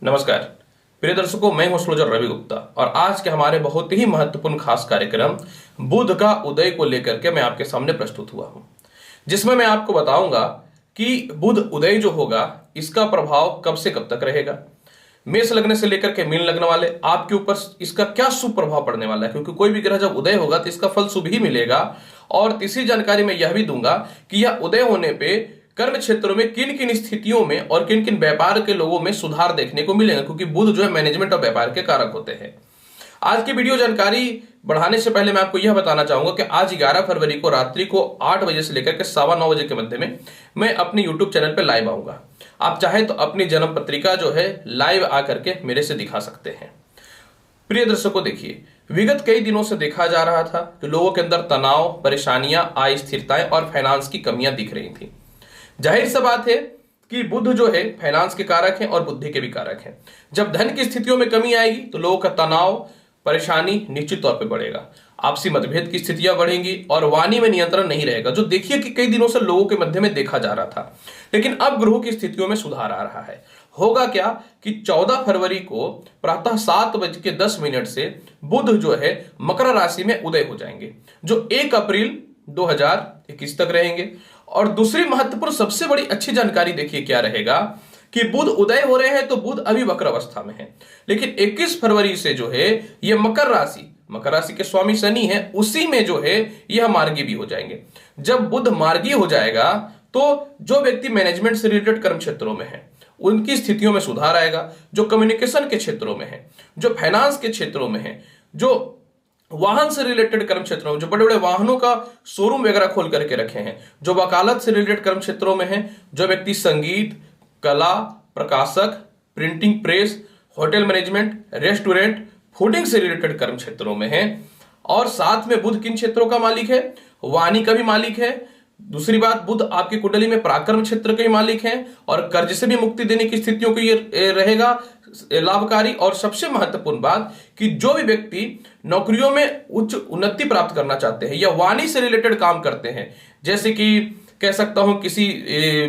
नमस्कार प्रिय दर्शकों, मैं हूं एस्ट्रोलॉजर रवि गुप्ता और आज के हमारे बहुत ही महत्वपूर्ण खास कार्यक्रम बुध का उदय को लेकर के मैं आपके सामने प्रस्तुत हुआ हूं, जिसमें मैं आपको बताऊंगा कि बुध उदय जो होगा इसका प्रभाव कब से कब तक रहेगा। मेष लग्न से लेकर के मीन लग्न वाले आपके ऊपर इसका क्या शुभ प्रभाव पड़ने वाला है, क्योंकि कोई भी ग्रह जब उदय होगा तो इसका फल शुभ ही मिलेगा। और तीसरी जानकारी मैं यह भी दूंगा कि यह उदय होने पे कर्म क्षेत्रों में किन किन स्थितियों में और किन किन व्यापार के लोगों में सुधार देखने को मिलेगा, क्योंकि बुध जो है मैनेजमेंट और व्यापार के कारक होते हैं। आज की वीडियो जानकारी बढ़ाने से पहले मैं आपको यह बताना चाहूंगा कि आज 11 फरवरी को रात्रि को 8 बजे से लेकर के 9:15 बजे के मध्य में मैं अपने YouTube चैनल पर लाइव आऊंगा। आप चाहे तो अपनी जन्म पत्रिका जो है लाइव आकर के मेरे से दिखा सकते हैं। प्रिय दर्शकों, देखिए, विगत कई दिनों से देखा जा रहा था कि लोगों के अंदर तनाव, परेशानियां, अस्थिरताएं और फाइनेंस की कमियां दिख रही थी। जाहिर सा बात है कि बुध जो है फाइनेंस के कारक हैं और बुद्धि के भी कारक हैं। जब धन की स्थितियों में कमी आएगी तो लोगों का तनाव, परेशानी निश्चित तौर पे बढ़ेगा, आपसी मतभेद की स्थितियां बढ़ेंगी और वाणी में नियंत्रण नहीं रहेगा, जो देखिए कि कई दिनों से लोगों के मध्य में देखा जा रहा था। लेकिन अब ग्रहों की स्थितियों में सुधार आ रहा है। होगा क्या कि 14 फरवरी को प्रातः 7:10 से बुध जो है मकर राशि में उदय हो जाएंगे, जो 1 अप्रैल 2021 तक रहेंगे। और दूसरी महत्वपूर्ण सबसे बड़ी अच्छी जानकारी देखिए क्या रहेगा कि बुध उदय हो रहे हैं तो बुध अभी वक्र अवस्था में है, लेकिन 21 फरवरी से जो है ये मकर राशि के स्वामी शनि है, उसी में जो है यह मार्गी भी हो जाएंगे। जब बुध मार्गी हो जाएगा तो जो व्यक्ति मैनेजमेंट से रिलेटेड कर्म क्षेत्रों में है उनकी स्थितियों में सुधार आएगा। जो कम्युनिकेशन के क्षेत्रों में है, जो फाइनेंस के क्षेत्रों में है, जो वाहन से रिलेटेड कर्म क्षेत्रों में, जो बड़े बड़े वाहनों का शोरूम वगैरह खोल करके रखे हैं, जो वकालत से रिलेटेड कर्म क्षेत्रों में है, जो व्यक्ति संगीत, कला, प्रकाशक, printing press, hotel management, restaurant, fooding से रिलेटेड कर्म क्षेत्रों में है। और साथ में बुध किन क्षेत्रों का मालिक है? वाणी का भी मालिक है। दूसरी बात, बुध आपकी कुंडली में पराक्रम क्षेत्र के मालिक हैं और कर्ज से भी मुक्ति देने की स्थितियों को ये रहेगा लाभकारी। और सबसे महत्वपूर्ण बात कि जो भी व्यक्ति नौकरियों में उच्च उन्नति प्राप्त करना चाहते हैं या वाणी से रिलेटेड काम करते हैं, जैसे कि कह सकता हूं किसी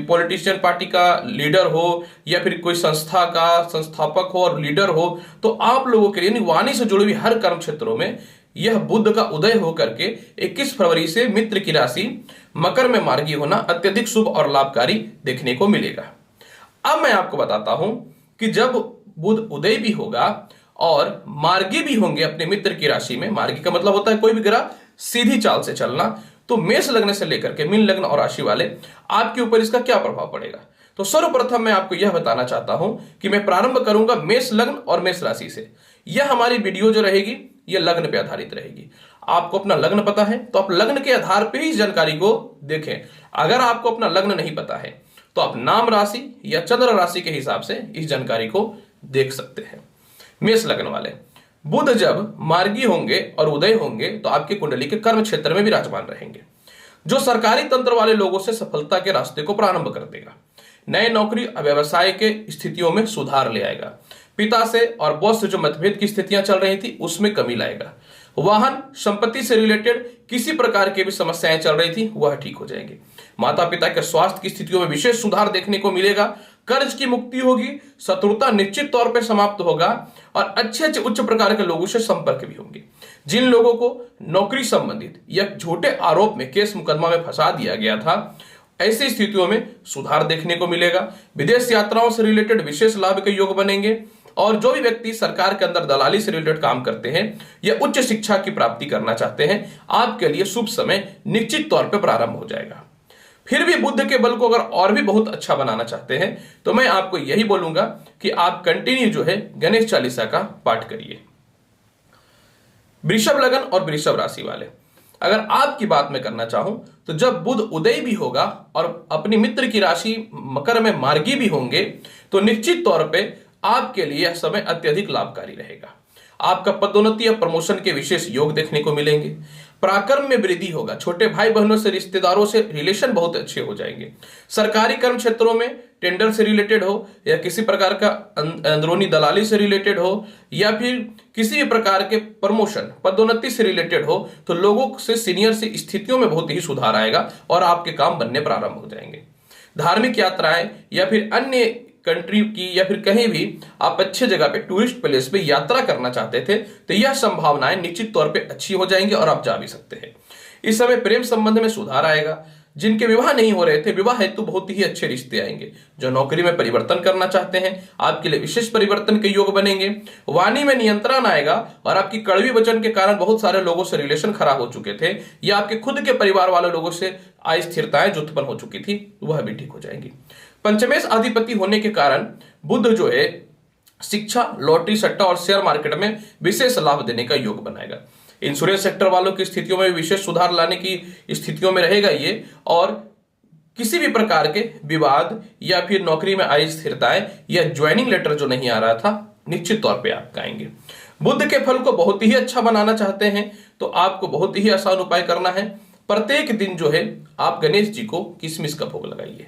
पॉलिटिशियन पार्टी का लीडर हो या फिर कोई संस्था का संस्थापक हो और लीडर हो, तो आप लोगों के लिए वाणी से जुड़ी हुई हर कर्म क्षेत्रों में यह बुध का उदय होकर के 21 फरवरी से मित्र की राशि मकर में मार्गी होना अत्यधिक शुभ और लाभकारी देखने को मिलेगा। अब मैं आपको बताता हूं कि जब बुध उदय भी होगा और मार्गी भी होंगे अपने मित्र की राशि में, मार्गी का मतलब होता है कोई भी ग्रह सीधी चाल से चलना, तो मेष लग्न से लेकर के मीन लग्न और राशि वाले आपके ऊपर इसका क्या प्रभाव पड़ेगा। तो सर्वप्रथम मैं आपको यह बताना चाहता हूं कि मैं प्रारंभ करूंगा मेष लग्न और मेष राशि से। यह हमारी वीडियो जो रहेगी यह लग्न पे आधारित रहेगी। आपको अपना लग्न पता है तो आप लग्न के आधार पर ही इस जानकारी को देखें। अगर आपको अपना लग्न नहीं पता है तो आप नाम राशि या चंद्र राशि के हिसाब से इस जानकारी को देख सकते हैं। मेष लग्न वाले, बुध जब मार्गी होंगे और उदय होंगे तो आपकी कुंडली के कर्म क्षेत्र में विराजमान रहेंगे, जो सरकारी तंत्र वाले लोगों से सफलता के रास्ते को प्रारंभ कर देगा। नए नौकरी व्यवसाय के स्थितियों में सुधार ले आएगा। पिता से और बॉस से जो मतभेद की स्थितियां चल रही थी उसमें कमी लाएगा। वाहन संपत्ति से रिलेटेड किसी प्रकार की भी समस्याएं चल रही थी वह ठीक हो जाएंगी। माता पिता के स्वास्थ्य की स्थितियों में विशेष सुधार देखने को मिलेगा। कर्ज की मुक्ति होगी, शत्रुता निश्चित तौर पर समाप्त होगा और अच्छे अच्छे उच्च प्रकार के लोगों से संपर्क भी होंगे। जिन लोगों को नौकरी संबंधित या झूठे आरोप में केस मुकदमा में फंसा दिया गया था, ऐसी स्थितियों में सुधार देखने को मिलेगा। विदेश यात्राओं से रिलेटेड विशेष लाभ के योग बनेंगे। और जो भी व्यक्ति सरकार के अंदर दलाली से रिलेटेड काम करते हैं या उच्च शिक्षा की प्राप्ति करना चाहते हैं, आपके लिए शुभ समय निश्चित तौर पर प्रारंभ हो जाएगा। फिर भी बुध के बल को अगर और भी बहुत अच्छा बनाना चाहते हैं तो मैं आपको यही बोलूंगा कि आप कंटिन्यू जो है गणेश चालीसा का पाठ करिए। वृषभ लग्न और वृषभ राशि वाले, अगर आपकी बात मैं करना चाहूं तो जब बुध उदय भी होगा और अपनी मित्र की राशि मकर में मार्गी भी होंगे तो निश्चित तौर पे आपके लिए यह समय अत्यधिक लाभकारी रहेगा। आपका पदोन्नति या प्रमोशन के विशेष योग देखने को मिलेंगे। पराक्रम में वृद्धि होगा। छोटे भाई बहनों से, रिश्तेदारों से रिलेशन बहुत अच्छे हो जाएंगे। सरकारी कर्म क्षेत्रों में टेंडर से रिलेटेड हो या किसी प्रकार का अंदरूनी दलाली से रिलेटेड हो या फिर किसी भी प्रकार के प्रमोशन, पदोन्नति से रिलेटेड हो, तो लोगों से, सीनियर से स्थितियों में बहुत ही सुधार आएगा और आपके काम बनने प्रारंभ हो जाएंगे। धार्मिक यात्राएं या फिर अन्य कंट्री की या फिर कहीं भी आप अच्छे जगह पे टूरिस्ट प्लेस पे यात्रा करना चाहते थे तो यह संभावनाएं निश्चित तौर पे अच्छी हो जाएंगी और आप जा भी सकते हैं। इस समय प्रेम संबंध में सुधार आएगा। जिनके विवाह नहीं हो रहे थे, विवाह हेतु बहुत ही अच्छे रिश्ते आएंगे। जो नौकरी में परिवर्तन करना चाहते हैं, आपके लिए विशेष परिवर्तन के योग बनेंगे। वाणी में नियंत्रण आएगा और आपकी कड़वी वचन के कारण बहुत सारे लोगों से रिलेशन खराब हो चुके थे या आपके खुद के परिवार वाले लोगों से अस्थिरताएं जो उत्पन्न हो चुकी थी वह भी ठीक हो जाएंगी। पंचमेश अधिपति होने के कारण बुध जो है शिक्षा, लॉटरी, सट्टा और शेयर मार्केट में विशेष लाभ देने का योग बनाएगा। इंश्योरेंस सेक्टर वालों की स्थितियों में विशेष सुधार लाने की स्थितियों में रहेगा ये, और किसी भी प्रकार के विवाद या फिर नौकरी में आई स्थिरताएं या ज्वाइनिंग लेटर जो नहीं आ रहा था निश्चित तौर पे आप आएंगे। बुध के फल को बहुत ही अच्छा बनाना चाहते हैं तो आपको बहुत ही आसान उपाय करना है। प्रत्येक दिन जो है आप गणेश जी को किशमिश का भोग लगाइए।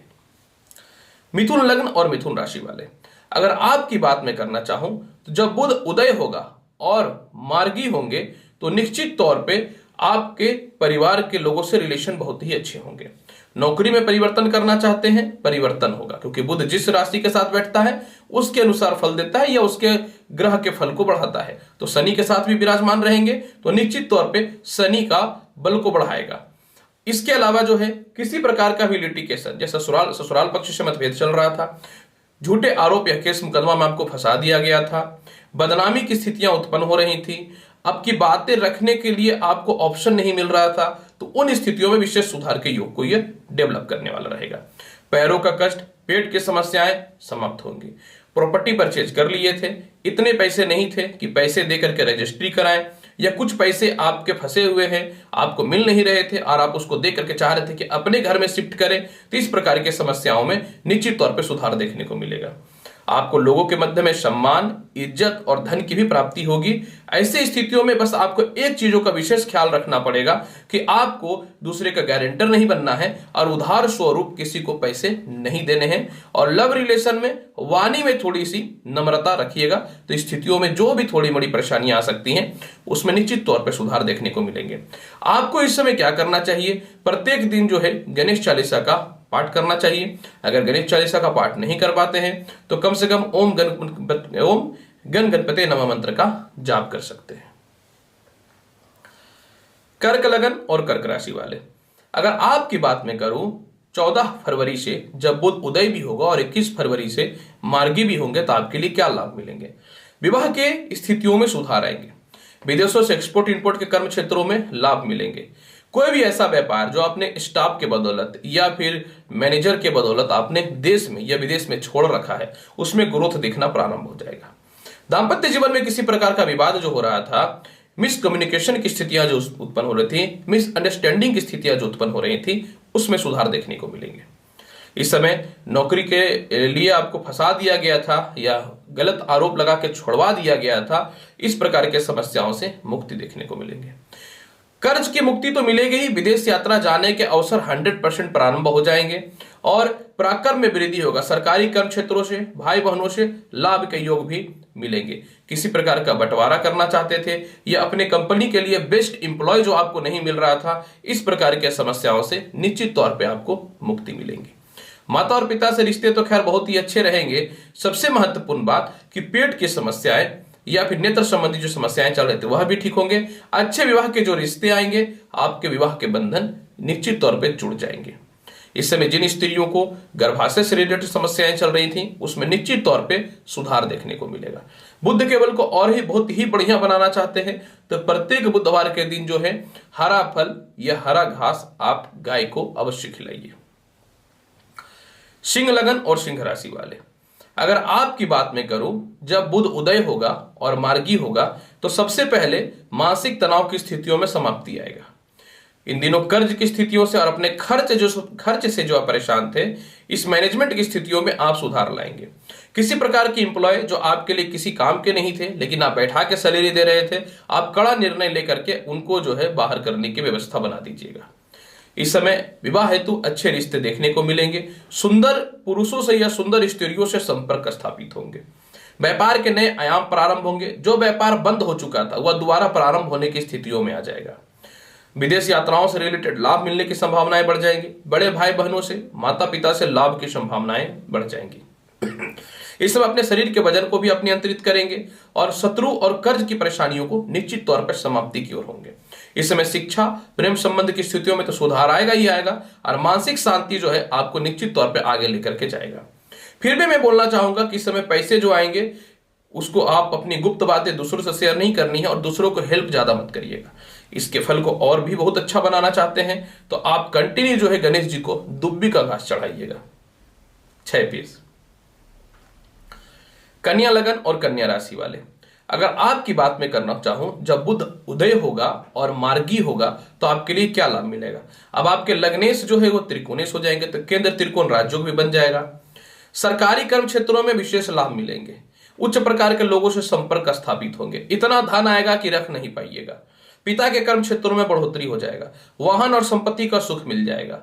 मिथुन लग्न और मिथुन राशि वाले, अगर आपकी बात में करना चाहूं तो जब बुध उदय होगा और मार्गी होंगे तो निश्चित तौर पे आपके परिवार के लोगों से रिलेशन बहुत ही अच्छे होंगे। नौकरी में परिवर्तन करना चाहते हैं, परिवर्तन होगा क्योंकि बुध जिस राशि के साथ बैठता है उसके अनुसार फल देता है या उसके ग्रह के फल को बढ़ाता है। तो शनि के साथ भी विराजमान रहेंगे तो निश्चित तौर पे शनि का बल को बढ़ाएगा। इसके अलावा जो है किसी प्रकार का भी लिटिगेशन, जैसे ससुराल पक्ष से मतभेद चल रहा था, झूठे आरोप या केस मुकदमा में आपको फंसा दिया गया था, बदनामी की स्थितियां उत्पन्न हो रही थी, आपकी बातें रखने के लिए आपको ऑप्शन नहीं मिल रहा था, तो उन स्थितियों में विशेष सुधार के योग को यह डेवलप करने वाला रहेगा। पैरों का कष्ट, पेट की समस्याएं समाप्त होंगी। प्रॉपर्टी परचेज कर लिए थे, इतने पैसे नहीं थे कि पैसे देकर के रजिस्ट्री कराएं, या कुछ पैसे आपके फंसे हुए हैं, आपको मिल नहीं रहे थे और आप उसको देकर के चाह रहे थे कि अपने घर में शिफ्ट करें, तो इस प्रकार की समस्याओं में निश्चित तौर पर सुधार देखने को मिलेगा। आपको लोगों के मध्य में सम्मान, इज्जत और धन की भी प्राप्ति होगी। ऐसे स्थितियों में बस आपको एक चीजों का विशेष ख्याल रखना पड़ेगा कि आपको दूसरे का गारंटर नहीं बनना है और उधार स्वरूप किसी को पैसे नहीं देने हैं। और लव रिलेशन में वाणी में थोड़ी सी नम्रता रखिएगा, तो स्थितियों में जो भी थोड़ी बड़ी परेशानियां आ सकती हैं उसमें निश्चित तौर पर सुधार देखने को मिलेंगे। आपको इस समय क्या करना चाहिए, प्रत्येक दिन जो है गणेश चालीसा का पाठ करना चाहिए। अगर गणेश चालीसा का पाठ नहीं कर पाते हैं तो कम से कम ओम गण गणपते नमः मंत्र का जाप कर सकते हैं। कर्क लगन और कर्क राशि वाले, अगर आपकी बात में करूं 14 फरवरी से जब बुध उदय भी होगा और 21 फरवरी से मार्गी भी होंगे तो आपके लिए क्या लाभ मिलेंगे। विवाह के स्थितियों में सुधार आएंगे। विदेशों से एक्सपोर्ट इंपोर्ट के कर्म क्षेत्रों में लाभ मिलेंगे। कोई भी ऐसा व्यापार जो आपने स्टाफ के बदौलत या फिर मैनेजर के बदौलत आपने देश में या विदेश में छोड़ रखा है उसमें ग्रोथ दिखना प्रारंभ हो जाएगा। दाम्पत्य जीवन में किसी प्रकार का विवाद जो हो रहा था, मिसकम्युनिकेशन की स्थितियां जो उत्पन्न हो रही थी, मिसअंडरस्टैंडिंग की स्थितियां जो उत्पन्न हो रही थी, उसमें सुधार देखने को मिलेंगे। इस समय नौकरी के लिए आपको फंसा दिया गया था या गलत आरोप लगा के छोड़वा दिया गया था, इस प्रकार के समस्याओं से मुक्ति देखने को मिलेंगे। कर्ज की मुक्ति तो मिलेगी ही, विदेश यात्रा जाने के अवसर 100% प्रारंभ हो जाएंगे और पराक्रम में वृद्धि होगा। सरकारी कर्म क्षेत्रों से, भाई बहनों से लाभ के योग भी मिलेंगे। किसी प्रकार का बंटवारा करना चाहते थे या अपने कंपनी के लिए बेस्ट एम्प्लॉय जो आपको नहीं मिल रहा था, इस प्रकार के समस्याओं से निश्चित तौर पे आपको मुक्ति मिलेगी। माता और पिता से रिश्ते तो खैर बहुत ही अच्छे रहेंगे। सबसे महत्वपूर्ण बात कि पेट की समस्याएं या फिर नेत्र संबंधी जो समस्याएं चल रही थी वह भी ठीक होंगे। अच्छे विवाह के जो रिश्ते आएंगे, आपके विवाह के बंधन निश्चित तौर पे जुड़ जाएंगे। इस समय जिन स्त्रियों को गर्भाशय से रिलेटेड समस्याएं चल रही थी उसमें निश्चित तौर पे सुधार देखने को मिलेगा। बुध के बल को और ही बहुत ही बढ़िया बनाना चाहते हैं तो प्रत्येक बुधवार के दिन जो है हरा फल या हरा घास आप गाय को अवश्य खिलाइए। सिंह लगन और सिंह राशि वाले, अगर आपकी बात में करूं जब बुध उदय होगा और मार्गी होगा तो सबसे पहले मानसिक तनाव की स्थितियों में समाप्ति आएगा। इन दिनों कर्ज की स्थितियों से और अपने खर्च से जो आप परेशान थे, इस मैनेजमेंट की स्थितियों में आप सुधार लाएंगे। किसी प्रकार की एम्प्लॉय जो आपके लिए किसी काम के नहीं थे लेकिन आप बैठा के सैलरी दे रहे थे, आप कड़ा निर्णय लेकर के उनको जो है बाहर करने की व्यवस्था बना दीजिएगा। इस समय विवाह हेतु अच्छे रिश्ते देखने को मिलेंगे। सुंदर पुरुषों से या सुंदर स्त्रियों से संपर्क स्थापित होंगे। व्यापार के नए आयाम प्रारंभ होंगे। जो व्यापार बंद हो चुका था वह दोबारा प्रारंभ होने की स्थितियों में आ जाएगा। विदेश यात्राओं से रिलेटेड लाभ मिलने की संभावनाएं बढ़ जाएंगी। बड़े भाई बहनों से, माता पिता से लाभ की संभावनाएं बढ़ जाएंगी। इस समय अपने शरीर के वजन को भी आप नियंत्रित करेंगे और शत्रु और कर्ज की परेशानियों को निश्चित तौर पर समाप्ति की ओर होंगे। इस समय शिक्षा, प्रेम संबंध की स्थितियों में तो सुधार आएगा ही आएगा और मानसिक शांति जो है आपको निश्चित तौर पर आगे लेकर के जाएगा। फिर भी मैं बोलना चाहूंगा कि इस समय पैसे जो आएंगे उसको आप अपनी गुप्त बातें दूसरों से शेयर नहीं करनी है और दूसरों को हेल्प ज्यादा मत करिएगा। इसके फल को और भी बहुत अच्छा बनाना चाहते हैं तो आप कंटिन्यू जो है गणेश जी को दुब्बी का घास चढ़ाइएगा 6 पीस। कन्या लगन और कन्या राशि वाले, अगर आपकी बात में करना चाहूं, जब बुध उदय होगा और मार्गी होगा तो आपके लिए क्या लाभ मिलेगा। अब आपके लग्नेश जो है वो त्रिकोणेश हो जाएंगे तो केंद्र त्रिकोण राजयोग भी बन जाएगा। सरकारी कर्म क्षेत्रों में विशेष लाभ मिलेंगे। उच्च प्रकार के लोगों से संपर्क स्थापित होंगे। इतना धन आएगा कि रख नहीं पाइएगा। पिता के कर्म क्षेत्रों में बढ़ोतरी हो जाएगा। वाहन और संपत्ति का सुख मिल जाएगा।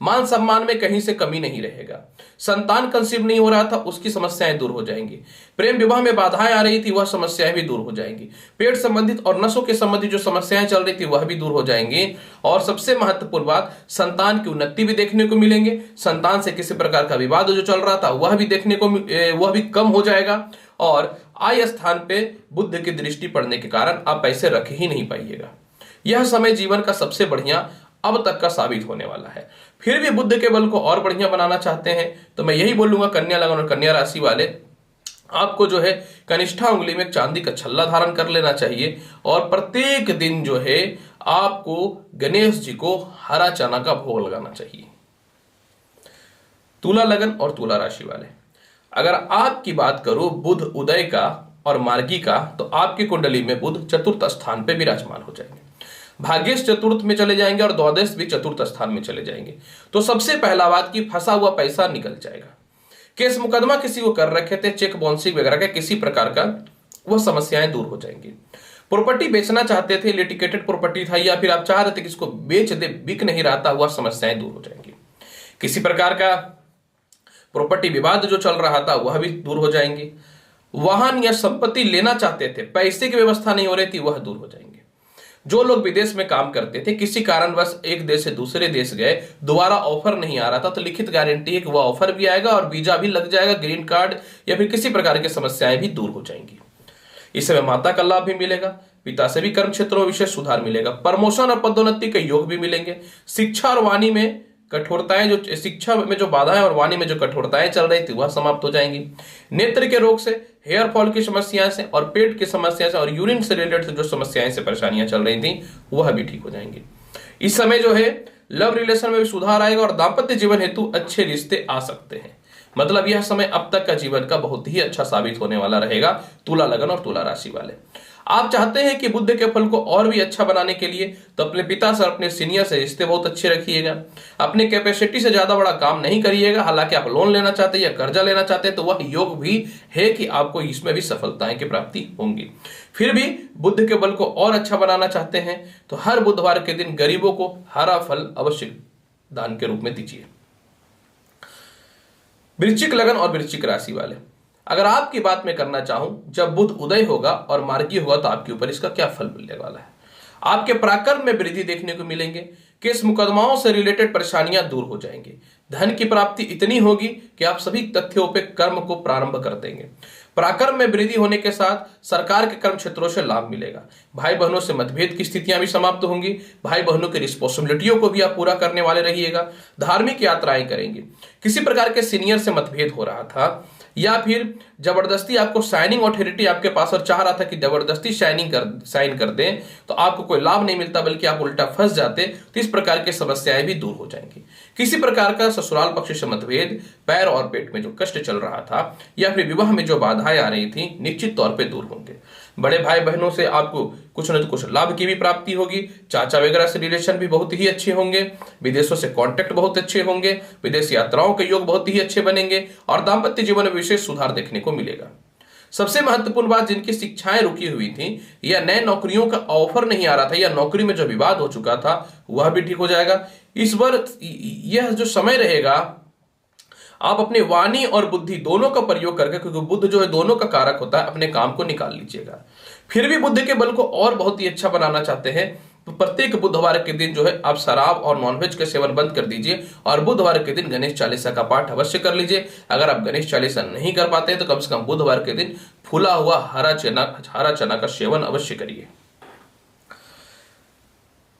मान सम्मान में कहीं से कमी नहीं रहेगा। संतान कंसीव नहीं हो रहा था, उसकी समस्याएं दूर हो जाएंगी। प्रेम विवाह में बाधाएं आ रही थी, वह समस्याएं भी दूर हो जाएंगी। पेट संबंधित और नसों के संबंधित जो समस्याएं चल रही थी वह भी दूर हो जाएंगी। और सबसे महत्वपूर्ण बात, संतान की उन्नति भी देखने को मिलेंगे। संतान से किसी प्रकार का विवाद जो चल रहा था वह भी देखने को वह भी कम हो जाएगा। और आय स्थान पे बुध की दृष्टि पड़ने के कारण आप पैसे रख ही नहीं पाइएगा। यह समय जीवन का सबसे बढ़िया अब तक का साबित होने वाला है। फिर भी बुध के बल को और बढ़िया बनाना चाहते हैं तो मैं यही बोलूंगा, कन्या लगन और कन्या राशि वाले आपको जो है कनिष्ठा उंगली में चांदी का छल्ला धारण कर लेना चाहिए और प्रत्येक दिन जो है आपको गणेश जी को हरा चना का भोग लगाना चाहिए। तुला लगन और तुला राशि वाले, अगर आपकी बात करूं बुध उदय का और मार्गी का, तो आपकी कुंडली में बुध चतुर्थ स्थान पे विराजमान हो जाएंगे। भाग्येश चतुर्थ में चले जाएंगे और द्वादश भी चतुर्थ स्थान में चले जाएंगे। तो सबसे पहला बात कि फंसा हुआ पैसा निकल जाएगा। केस मुकदमा किसी को कर रखे थे, चेक बाउंसिंग वगैरह का किसी प्रकार का, वह समस्याएं दूर हो जाएंगी। प्रॉपर्टी बेचना चाहते थे, लिटिगेटेड प्रॉपर्टी था, या फिर आप चाह रहे थे कि इसको बेच दे, बिक नहीं रहा था, वह समस्याएं दूर हो जाएंगी। किसी प्रकार का प्रॉपर्टी विवाद जो चल रहा था वह भी दूर हो जाएंगे। वाहन या संपत्ति लेना चाहते थे, पैसे की व्यवस्था नहीं हो रही थी, वह दूर हो जाएंगे। जो लोग विदेश में काम करते थे, किसी कारणवश एक देश से दूसरे देश गए, दोबारा ऑफर नहीं आ रहा था, तो लिखित गारंटी है कि वह ऑफर भी आएगा और वीजा भी लग जाएगा, ग्रीन कार्ड या फिर किसी प्रकार की समस्याएं भी दूर हो जाएंगी। इस समय माता का लाभ भी मिलेगा। पिता से भी कर्म क्षेत्रों में विशेष सुधार मिलेगा। प्रमोशन और पदोन्नति के योग भी मिलेंगे। शिक्षा और वाणी में कठोरताएं, जो शिक्षा में जो बाधाएं और वाणी में जो कठोरताएं चल रही थी वह समाप्त हो जाएंगी। नेत्र के रोग से, हेयर फॉल की समस्या से और पेट की समस्या से और यूरिन से रिलेटेड जो समस्याएं से परेशानियां चल रही थी वह भी ठीक हो जाएंगी। इस समय जो है लव रिलेशन में भी सुधार आएगा और दाम्पत्य जीवन हेतु अच्छे रिश्ते आ सकते हैं। मतलब यह समय अब तक का जीवन का बहुत ही अच्छा साबित होने वाला रहेगा तुला लगन और तुला राशि वाले। आप चाहते हैं कि बुध के फल को और भी अच्छा बनाने के लिए तो अपने पिता से, अपने सीनियर से रिश्ते बहुत अच्छे रखिएगा। अपने कैपेसिटी से ज्यादा बड़ा काम नहीं करिएगा। हालांकि आप लोन लेना चाहते हैं या कर्जा लेना चाहते हैं तो वह योग भी है कि आपको इसमें भी सफलताएं की प्राप्ति होंगी। फिर भी बुध के बल को और अच्छा बनाना चाहते हैं तो हर बुधवार के दिन गरीबों को हरा फल अवश्य दान के रूप में दीजिए। वृश्चिक लगन और वृश्चिक राशि वाले, अगर आपकी बात में करना चाहूं, जब बुध उदय होगा और मार्गी होगा तो आपके ऊपर इसका क्या फल मिलने वाला है। आपके पराक्रम में वृद्धि देखने को मिलेंगे। केस मुकदमाओं से रिलेटेड परेशानियां दूर हो जाएंगी। धन की प्राप्ति इतनी होगी कि आप सभी तथ्यों पे कर्म को प्रारंभ कर देंगे। पराक्रम में वृद्धि होने के साथ सरकार के कर्म क्षेत्रों से लाभ मिलेगा। भाई बहनों से मतभेद की स्थितियां भी समाप्त होंगी। भाई बहनों की रिस्पॉन्सिबिलिटियों को भी आप पूरा करने वाले रहिएगा। धार्मिक यात्राएं करेंगे। किसी प्रकार के सीनियर से मतभेद हो रहा था या फिर जबरदस्ती आपको साइनिंग अथॉरिटी आपके पास और चाह रहा था कि जबरदस्ती साइन कर दें तो आपको कोई लाभ नहीं मिलता बल्कि आप उल्टा फंस जाते, तो इस प्रकार की समस्याएं भी दूर हो जाएंगी। किसी प्रकार का ससुराल पक्ष से मतभेद, पैर और पेट में जो कष्ट चल रहा था या फिर विवाह में जो बाधाएं आ रही थी निश्चित तौर पर दूर होंगे। बड़े भाई बहनों से आपको कुछ न कुछ लाभ की भी प्राप्ति होगी। चाचा वगैरह से रिलेशन भी बहुत ही अच्छे होंगे। विदेशों से कॉन्टेक्ट बहुत अच्छे होंगे। विदेश यात्राओं के योग बहुत ही अच्छे बनेंगे और दाम्पत्य जीवन में विशेष सुधार देखने को मिलेगा। सबसे महत्वपूर्ण बात, जिनकी शिक्षाएं रुकी हुई थी या नए नौकरियों का ऑफर नहीं आ रहा था या नौकरी में जो विवाद हो चुका था वह भी ठीक हो जाएगा। इस बार यह जो समय रहेगा आप अपनी वाणी और बुद्धि दोनों का प्रयोग करके, क्योंकि बुद्ध जो है दोनों का कारक होता है, अपने काम को निकाल लीजिएगा। फिर भी बुद्ध के बल को और बहुत ही अच्छा बनाना चाहते हैं प्रत्येक बुधवार के दिन जो है आप शराब और नॉनवेज का सेवन बंद कर दीजिए और बुधवार के दिन गणेश चालीसा का पाठ अवश्य कर लीजिए। अगर आप गणेश चालीसा नहीं कर पाते तो कम से कम बुधवार के दिन फूला हुआ हरा चना का सेवन अवश्य करिए।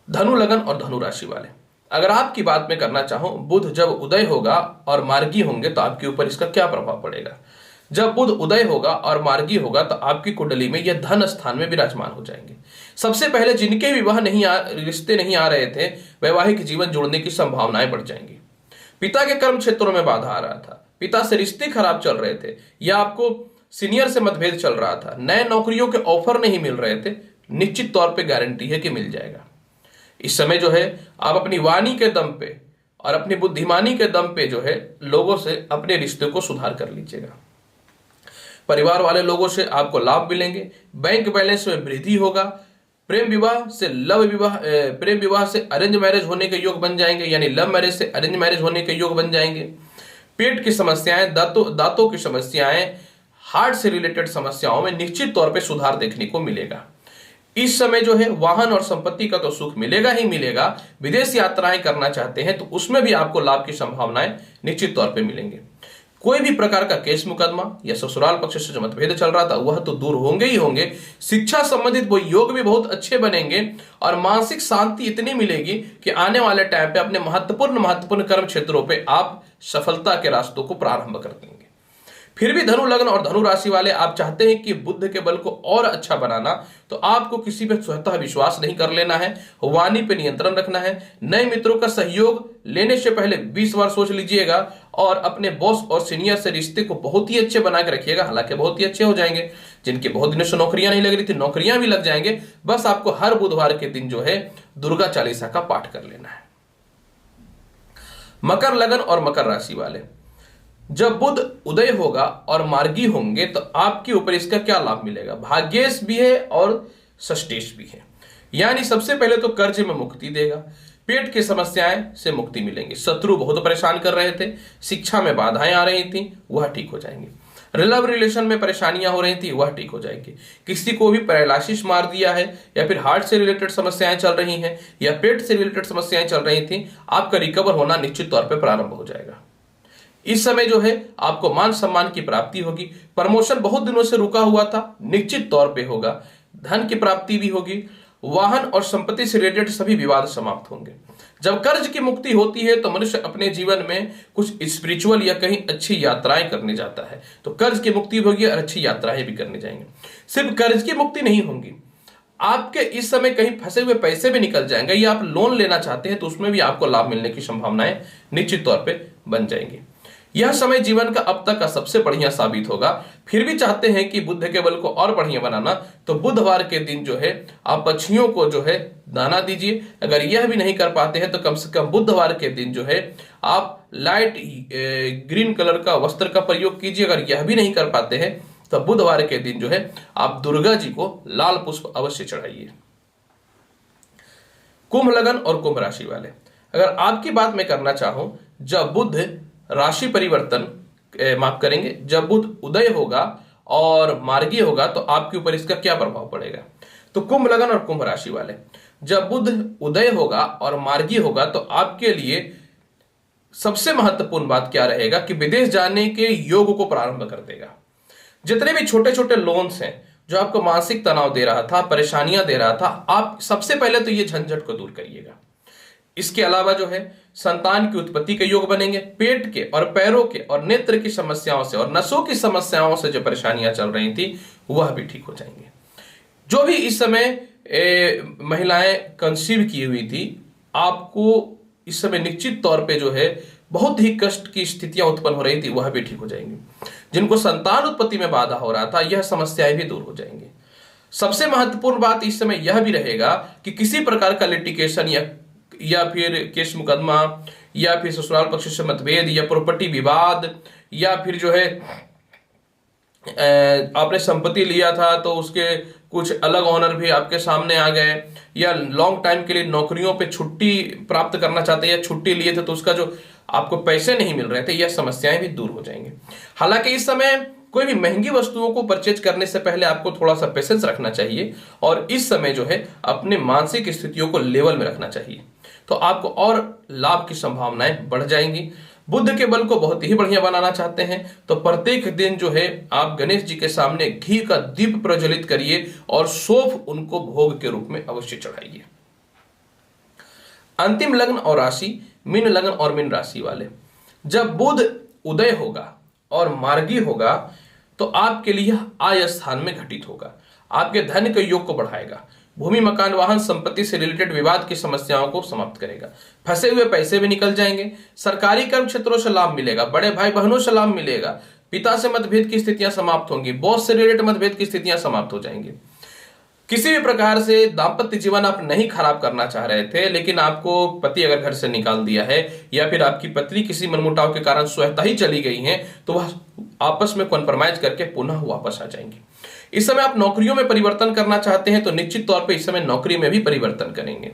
धनु लगन और धनु राशि वाले, अगर आपकी बात में करना चाहूं, बुध जब उदय होगा और मार्गी होंगे तो आपके ऊपर इसका क्या प्रभाव पड़ेगा। जब बुध उदय होगा और मार्गी होगा तो आपकी कुंडली में यह धन स्थान में विराजमान हो जाएंगे। सबसे पहले जिनके विवाह रिश्ते नहीं आ रहे थे, वैवाहिक जीवन जुड़ने की संभावनाएं बढ़ जाएंगी। पिता के कर्म क्षेत्रों में बाधा आ रहा था, पिता से रिश्ते खराब चल रहे थे, या आपको सीनियर से मतभेद चल रहा था, नए नौकरियों के ऑफर नहीं मिल रहे थे, निश्चित तौर पर गारंटी है कि मिल जाएगा। इस समय जो है आप अपनी वाणी के दम पे और अपनी बुद्धिमानी के दम पे जो है लोगों से अपने रिश्ते को सुधार कर लीजिएगा। परिवार वाले लोगों से आपको लाभ मिलेंगे, बैंक बैलेंस में वृद्धि होगा, प्रेम विवाह से अरेंज मैरिज होने के योग बन जाएंगे, यानी लव मैरिज से अरेंज मैरिज होने के योग बन जाएंगे। पेट की समस्याएं, दांतों की समस्याएं, हार्ट से रिलेटेड समस्याओं में निश्चित तौर पे सुधार देखने को मिलेगा। इस समय जो है वाहन और संपत्ति का तो सुख मिलेगा ही मिलेगा। विदेश यात्राएं करना चाहते हैं तो उसमें भी आपको लाभ की संभावनाएं निश्चित तौर पे मिलेंगे। कोई भी प्रकार का केस मुकदमा या ससुराल पक्ष से जो मतभेद चल रहा था वह तो दूर होंगे ही होंगे। शिक्षा संबंधित वो योग भी बहुत अच्छे बनेंगे और मानसिक शांति इतनी मिलेगी कि आने वाले टाइम पे अपने महत्वपूर्ण कर्म क्षेत्रों पे आप सफलता के रास्तों को प्रारंभ कर देंगे। फिर भी धनु लग्न और धनु राशि वाले आप चाहते हैं कि बुद्ध के बल को और अच्छा बनाना, तो आपको किसी पर स्वतः विश्वास नहीं कर लेना है, वाणी पे नियंत्रण रखना है। नए मित्रों का सहयोग लेने से पहले 20 बार सोच लीजिएगा और अपने बॉस और सीनियर से रिश्ते को बहुत ही अच्छे बना के रखिएगा। हालांकि बहुत ही अच्छे हो जाएंगे। जिनके बहुत दिनों से नौकरियां नहीं लग रही थी, नौकरियां भी लग जाएंगे। बस आपको हर बुधवार के दिन जो है दुर्गा चालीसा का पाठ कर लेना है। मकर लगन और मकर राशि वाले, जब बुध उदय होगा और मार्गी होंगे तो आपके ऊपर इसका क्या लाभ मिलेगा। भाग्येश भी है और षष्ठेश भी है, यानी सबसे पहले तो कर्ज में मुक्ति देगा, पेट की समस्याएं से मुक्ति मिलेंगी, शत्रु बहुत परेशान कर रहे थे, शिक्षा में बाधाएं आ रही थी वह ठीक हो जाएंगी, लव रिलेशन में परेशानियां हो रही थी वह ठीक हो जाएगी, किसी को भी पैरालिसिस मार दिया है या फिर हार्ट से रिलेटेड समस्याएं चल रही हैं या पेट से रिलेटेड समस्याएं चल रही थी, आपका रिकवर होना निश्चित तौर पर प्रारंभ हो जाएगा। इस समय जो है आपको मान सम्मान की प्राप्ति होगी, प्रमोशन बहुत दिनों से रुका हुआ था निश्चित तौर पे होगा, धन की प्राप्ति भी होगी, वाहन और संपत्ति से रिलेटेड सभी विवाद समाप्त होंगे। जब कर्ज की मुक्ति होती है तो मनुष्य अपने जीवन में कुछ स्पिरिचुअल या कहीं अच्छी यात्राएं करने जाता है, तो कर्ज की मुक्ति होगी और अच्छी यात्राएं भी करने जाएंगे। सिर्फ कर्ज की मुक्ति नहीं होंगी, आपके इस समय कहीं फंसे हुए पैसे भी निकल जाएंगे, या आप लोन लेना चाहते हैं तो उसमें भी आपको लाभ मिलने की संभावनाएं निश्चित तौर पर बन जाएंगी। यह समय जीवन का अब तक का सबसे बढ़िया साबित होगा। फिर भी चाहते हैं कि बुद्ध के बल को और बढ़िया बनाना, तो बुधवार के दिन जो है आप पक्षियों को जो है दाना दीजिए। अगर यह भी नहीं कर पाते हैं तो कम से कम बुधवार के दिन जो है आप लाइट ग्रीन कलर का वस्त्र का प्रयोग कीजिए। अगर यह भी नहीं कर पाते हैं तो बुधवार के दिन जो है आप दुर्गा जी को लाल पुष्प अवश्य चढ़ाइए। कुंभ लगन और कुंभ राशि वाले, अगर आपकी बात मैं करना चाहूं, जब बुध राशि परिवर्तन माफ करेंगे, जब बुध उदय होगा और मार्गी होगा तो आपके ऊपर इसका क्या प्रभाव पड़ेगा। तो कुंभ लगन और कुंभ राशि वाले, जब बुध उदय होगा और मार्गी होगा तो आपके लिए सबसे महत्वपूर्ण बात क्या रहेगा कि विदेश जाने के योग को प्रारंभ कर देगा। जितने भी छोटे छोटे लोन्स हैं जो आपको मानसिक तनाव दे रहा था, परेशानियां दे रहा था, आप सबसे पहले तो ये झंझट को दूर करिएगा। इसके अलावा जो है संतान की उत्पत्ति के योग बनेंगे, पेट के और पैरों के और नेत्र की समस्याओं से और नसों की समस्याओं से जो परेशानियां चल रही थी वह भी ठीक हो जाएंगे। जो भी इस समय महिलाएं कंसीव की हुई थी, आपको इस समय निश्चित तौर पे जो है बहुत ही कष्ट की स्थितियां उत्पन्न हो रही थी वह भी ठीक हो जाएंगी। जिनको संतान उत्पत्ति में बाधा हो रहा था यह समस्याएं भी दूर हो जाएंगी। सबसे महत्वपूर्ण बात इस समय यह भी रहेगा कि किसी प्रकार का लिटिगेशन या फिर केस मुकदमा या फिर ससुराल पक्ष से मतभेद या प्रॉपर्टी विवाद या फिर जो है आपने संपत्ति लिया था तो उसके कुछ अलग ऑनर भी आपके सामने आ गए, या लॉन्ग टाइम के लिए नौकरियों पे छुट्टी प्राप्त करना चाहते हैं या छुट्टी लिए थे तो उसका जो आपको पैसे नहीं मिल रहे थे, यह समस्याएं भी दूर हो जाएंगे। हालांकि इस समय कोई भी महंगी वस्तुओं को परचेज करने से पहले आपको थोड़ा सा पेशेंस रखना चाहिए और इस समय जो है अपने मानसिक स्थितियों को लेवल में रखना चाहिए, तो आपको और लाभ की संभावनाएं बढ़ जाएंगी। बुध के बल को बहुत ही बढ़िया बनाना चाहते हैं तो प्रत्येक दिन जो है आप गणेश जी के सामने घी का दीप प्रज्वलित करिए और सौंफ उनको भोग के रूप में अवश्य चढ़ाइए। अंतिम लग्न और राशि मीन लग्न और मीन राशि वाले, जब बुध उदय होगा और मार्गी होगा तो आपके लिए आय स्थान में घटित होगा, आपके धन के योग को बढ़ाएगा, भूमि मकान वाहन संपत्ति से रिलेटेड विवाद की समस्याओं को समाप्त करेगा, फंसे हुए पैसे भी निकल जाएंगे, सरकारी कर्म क्षेत्रों से लाभ मिलेगा, बड़े भाई बहनों से लाभ मिलेगा, पिता से मतभेद की स्थितियां समाप्त होंगी, बॉस से रिलेटेड मतभेद की स्थितियां समाप्त हो जाएंगी। किसी भी प्रकार से दाम्पत्य जीवन आप नहीं खराब करना चाह रहे थे लेकिन आपको पति अगर घर से निकाल दिया है या फिर आपकी पत्नी किसी मनमुटाव के कारण स्वतः ही चली गई हैं तो वह आपस में कॉम्प्रोमाइज करके पुनः वापस आ जाएंगे। इस समय आप नौकरियों में परिवर्तन करना चाहते हैं तो निश्चित तौर पे इस समय नौकरी में भी परिवर्तन करेंगे,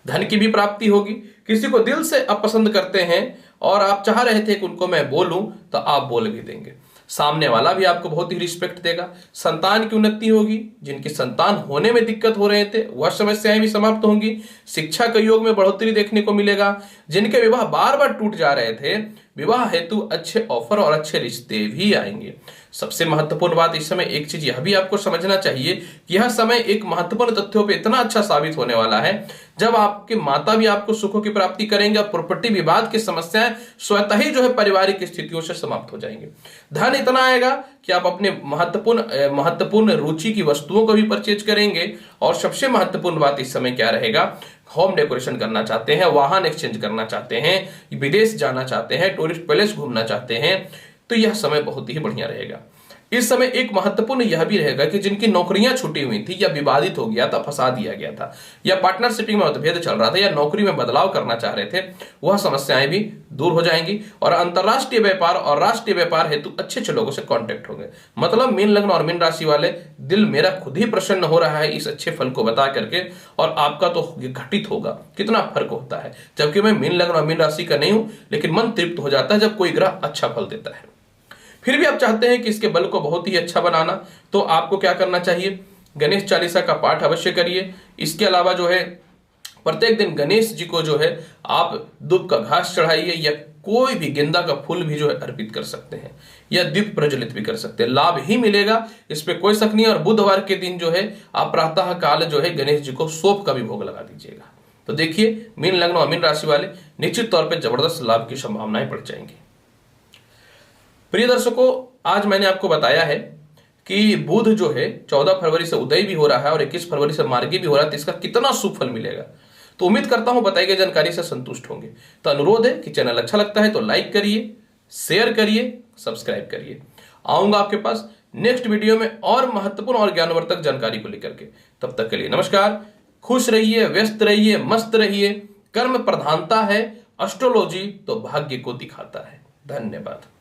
धन की भी प्राप्ति होगी। किसी को दिल से आप पसंद करते हैं और आप चाह रहे थे कि उनको मैं बोलूं तो आप बोल भी देंगे, सामने वाला भी आपको बहुत ही रिस्पेक्ट देगा। संतान की उन्नति होगी, जिनकी संतान होने में दिक्कत हो रहे थे वह समस्याएं भी समाप्त होंगी। शिक्षा के योग में बढ़ोतरी देखने को मिलेगा। जिनके विवाह बार बार टूट जा रहे थे विवाह हेतु अच्छे ऑफर और अच्छे रिश्ते भी आएंगे। सबसे महत्वपूर्ण बात इस समय एक चीज यह भी आपको समझना चाहिए कि यह समय एक महत्वपूर्ण तथ्यों पे इतना अच्छा साबित होने वाला है जब आपके माता भी आपको सुखों की प्राप्ति करेंगे और प्रॉपर्टी विवाद की समस्याएं स्वतः ही जो है पारिवारिक स्थितियों से समाप्त हो जाएंगे। धन इतना आएगा कि आप अपने महत्वपूर्ण रुचि की वस्तुओं को भी परचेज करेंगे। और सबसे महत्वपूर्ण बात इस समय क्या रहेगा, होम डेकोरेशन करना चाहते हैं, वाहन एक्सचेंज करना चाहते हैं, विदेश जाना चाहते हैं, टूरिस्ट पैलेस घूमना चाहते हैं तो यह समय बहुत ही बढ़िया रहेगा। इस समय एक महत्वपूर्ण यह भी रहेगा कि जिनकी नौकरियां छूटी हुई थी या विवादित हो गया था, फंसा दिया गया था या पार्टनरशिपिंग में मतभेद चल रहा था या नौकरी में बदलाव करना चाह रहे थे वह समस्याएं भी दूर हो जाएंगी और अंतरराष्ट्रीय व्यापार और राष्ट्रीय व्यापार हेतु अच्छे अच्छे लोगों से कांटेक्ट होंगे। मतलब मीन लग्न और मीन राशि वाले, दिल मेरा खुद ही प्रसन्न हो रहा है इस अच्छे फल को बता करके और आपका तो घटित होगा। कितना फर्क होता है, जबकि मैं मीन लग्न और मीन राशि का नहीं हूं लेकिन मन तृप्त हो जाता है जब कोई ग्रह अच्छा फल देता है। फिर भी आप चाहते हैं कि इसके बल को बहुत ही अच्छा बनाना तो आपको क्या करना चाहिए, गणेश चालीसा का पाठ अवश्य करिए। इसके अलावा जो है प्रत्येक दिन गणेश जी को जो है आप दूब का घास चढ़ाइए या कोई भी गेंदा का फूल भी जो है अर्पित कर सकते हैं या दीप प्रज्वलित भी कर सकते हैं, लाभ ही मिलेगा, इस पे कोई शक नहीं। और बुधवार के दिन जो है आप प्रातः काल जो है गणेश जी को सौंफ का भी भोग लगा दीजिएगा। तो देखिए मीन लग्न और मीन राशि वाले निश्चित तौर पर जबरदस्त लाभ की संभावनाएं बढ़ जाएंगी। प्रिय दर्शकों, आज मैंने आपको बताया है कि बुध जो है 14 फरवरी से उदय भी हो रहा है और 21 फरवरी से मार्गी भी हो रहा है तो इसका कितना शुभ फल मिलेगा। तो उम्मीद करता हूं बताई गई जानकारी से संतुष्ट होंगे। तो अनुरोध है कि चैनल अच्छा लगता है तो लाइक करिए, शेयर करिए, सब्सक्राइब करिए। आऊंगा आपके पास नेक्स्ट वीडियो में और महत्वपूर्ण और ज्ञानवर्धक जानकारी को लेकर के। तब तक के लिए नमस्कार, खुश रहिए, व्यस्त रहिए, मस्त रहिए। कर्म प्रधानता है, एस्ट्रोलॉजी तो भाग्य को दिखाता है। धन्यवाद।